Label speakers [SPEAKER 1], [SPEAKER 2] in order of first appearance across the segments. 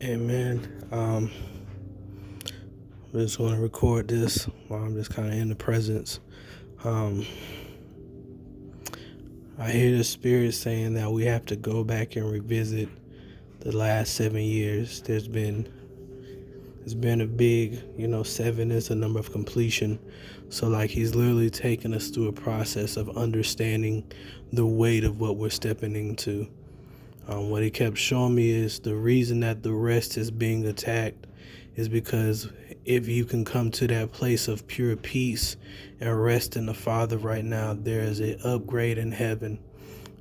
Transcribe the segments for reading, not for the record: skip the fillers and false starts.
[SPEAKER 1] Amen. I just want to record this while I'm just kind of in the presence. Um, I hear the Spirit saying that we have to go back and revisit the last 7 years. There's been a big, 7 is a number of completion. So like he's literally taking us through a process of understanding the weight of what we're stepping into. What he kept showing me is the reason that the rest is being attacked is because if you can come to that place of pure peace and rest in the Father right now, there is an upgrade in heaven.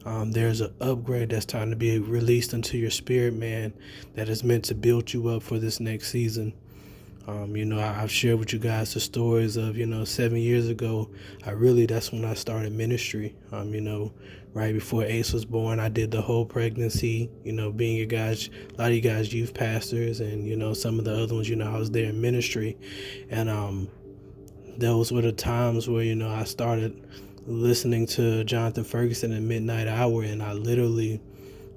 [SPEAKER 1] There's an upgrade that's time to be released into your spirit, man, that is meant to build you up for this next season. I've shared with you guys the stories of, 7 years ago, that's when I started ministry. Right before Ace was born, I did the whole pregnancy, being you guys, a lot of you guys youth pastors and, some of the other ones, I was there in ministry. And those were the times where, I started listening to Jonathan Ferguson at midnight hour, and I literally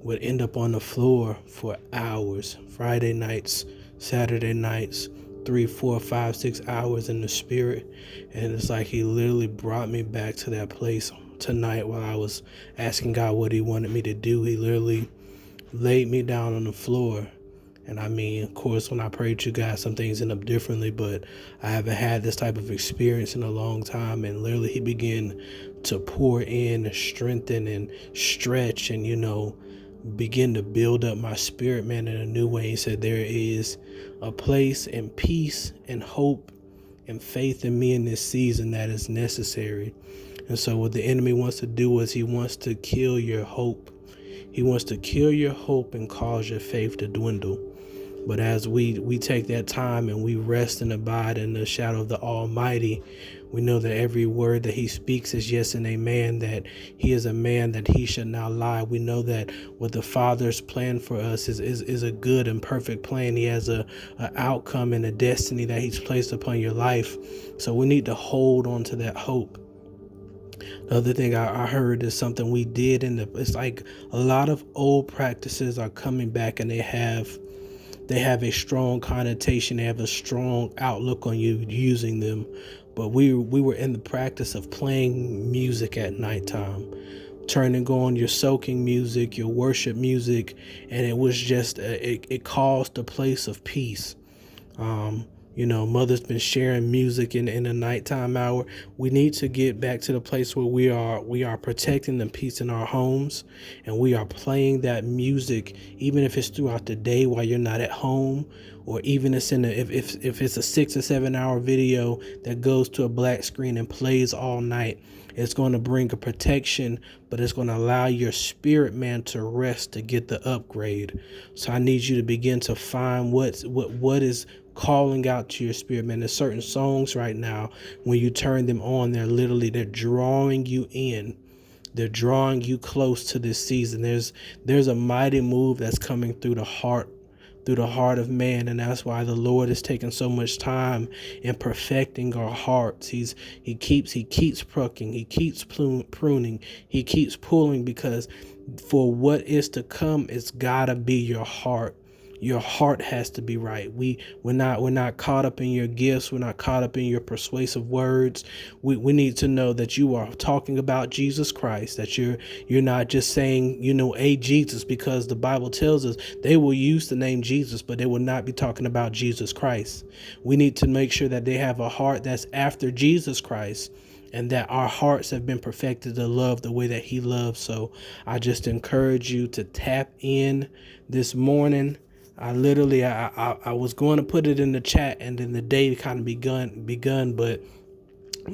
[SPEAKER 1] would end up on the floor for hours, Friday nights, Saturday nights, 3, 4, 5, 6 hours in the spirit. And it's like he literally brought me back to that place tonight while I was asking God what he wanted me to do. He literally laid me down on the floor. And I mean, of course, when I pray to you guys, some things end up differently, but I haven't had this type of experience in a long time. And literally he began to pour in, strengthen, and stretch, and, begin to build up my spirit, man, in a new way. He said, there is a place and peace and hope and faith in me in this season that is necessary. And so what the enemy wants to do is he wants to kill your hope. He wants to kill your hope and cause your faith to dwindle. But as we take that time and we rest and abide in the shadow of the Almighty, we know that every word that he speaks is yes and amen, that he is a man that he should not lie. We know that what the Father's plan for us is a good and perfect plan. He has a outcome and a destiny that he's placed upon your life. So we need to hold on to that hope. The other thing I heard is something we did it's like a lot of old practices are coming back, and they have a strong connotation. They have a strong outlook on you using them. But we were in the practice of playing music at nighttime, turning on your soaking music, your worship music, and it was just it caused a place of peace. Mother's been sharing music in the nighttime hour. We need to get back to the place where we are protecting the peace in our homes, and we are playing that music, even if it's throughout the day while you're not at home, or even if it's a 6 or 7 hour video that goes to a black screen and plays all night. It's going to bring a protection, but it's going to allow your spirit, man, to rest, to get the upgrade. So I need you to begin to find what is calling out to your spirit, man. There's certain songs right now, when you turn them on, they're drawing you in. They're drawing you close to this season. There's a mighty move that's coming through the heart of man, and that's why the Lord is taking so much time in perfecting our hearts. He keeps plucking, he keeps pruning, he keeps pulling, because for what is to come, it's gotta be your heart. Your heart has to be right. We're not caught up in your gifts. We're not caught up in your persuasive words. We need to know that you are talking about Jesus Christ, that you're not just saying, a Jesus, because the Bible tells us they will use the name Jesus, but they will not be talking about Jesus Christ. We need to make sure that they have a heart that's after Jesus Christ, and that our hearts have been perfected to love the way that he loves. So I just encourage you to tap in this morning. I was going to put it in the chat, and then the day kind of begun, but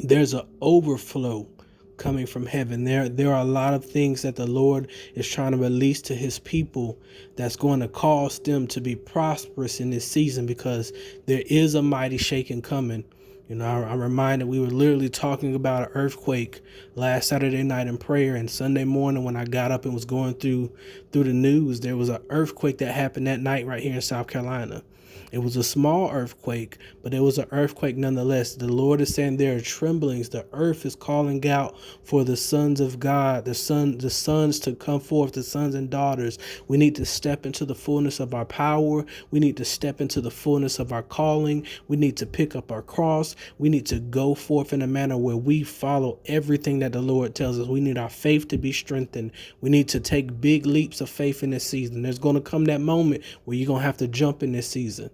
[SPEAKER 1] there's an overflow coming from heaven. There are a lot of things that the Lord is trying to release to his people that's going to cause them to be prosperous in this season, because there is a mighty shaking coming. I'm reminded we were literally talking about an earthquake last Saturday night in prayer, and Sunday morning when I got up and was going through the news, there was an earthquake that happened that night right here in South Carolina. It was a small earthquake, but it was an earthquake nonetheless. The Lord is saying there are tremblings. The earth is calling out for the sons of God, the sons to come forth, the sons and daughters. We need to step into the fullness of our power. We need to step into the fullness of our calling. We need to pick up our cross. We need to go forth in a manner where we follow everything that the Lord tells us. We need our faith to be strengthened. We need to take big leaps of faith in this season. There's going to come that moment where you're going to have to jump in this season.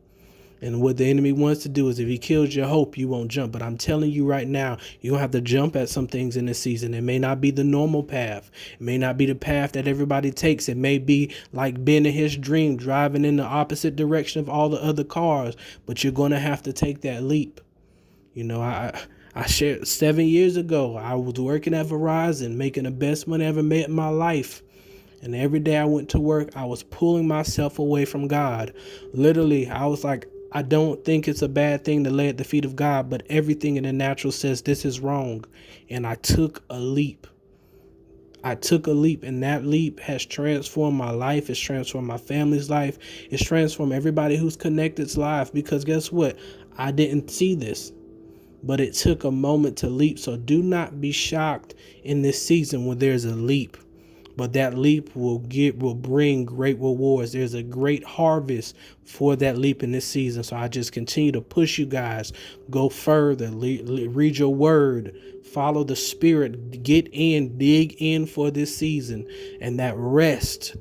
[SPEAKER 1] And what the enemy wants to do is if he kills your hope, you won't jump. But I'm telling you right now, you're going to have to jump at some things in this season. It may not be the normal path. It may not be the path that everybody takes. It may be like Ben in his dream, driving in the opposite direction of all the other cars. But you're going to have to take that leap. I shared 7 years ago, I was working at Verizon, making the best money I ever made in my life. And every day I went to work, I was pulling myself away from God. Literally, I was like, I don't think it's a bad thing to lay at the feet of God, but everything in the natural says this is wrong. And I took a leap. And that leap has transformed my life. It's transformed my family's life. It's transformed everybody who's connected's life. Because guess what? I didn't see this, but it took a moment to leap. So do not be shocked in this season when there's a leap. But that leap will bring great rewards. There's a great harvest for that leap in this season. So I just continue to push you guys. Go further. Read your word. Follow the Spirit. Get in. Dig in for this season. And that rest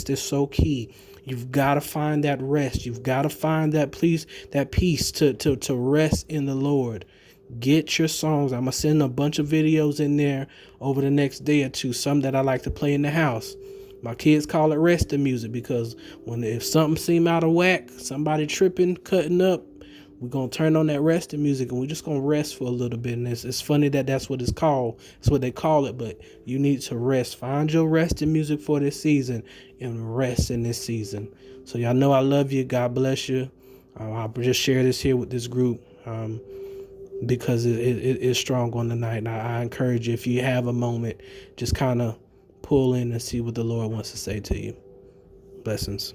[SPEAKER 1] is so key. You've got to find that rest. You've got to find that peace to rest in the Lord. Get your songs. I'm going to send a bunch of videos in there over the next day or two, some that I like to play in the house. My kids call it resting music because if something seem out of whack, somebody tripping, cutting up, we're going to turn on that resting music and we're just going to rest for a little bit. And it's funny that that's what it's called. That's what they call it, but you need to rest. Find your resting music for this season and rest in this season. So y'all know I love you. God bless you. I'll just share this here with this group. Because it is strong on the night. And I encourage you, if you have a moment, just kind of pull in and see what the Lord wants to say to you. Blessings.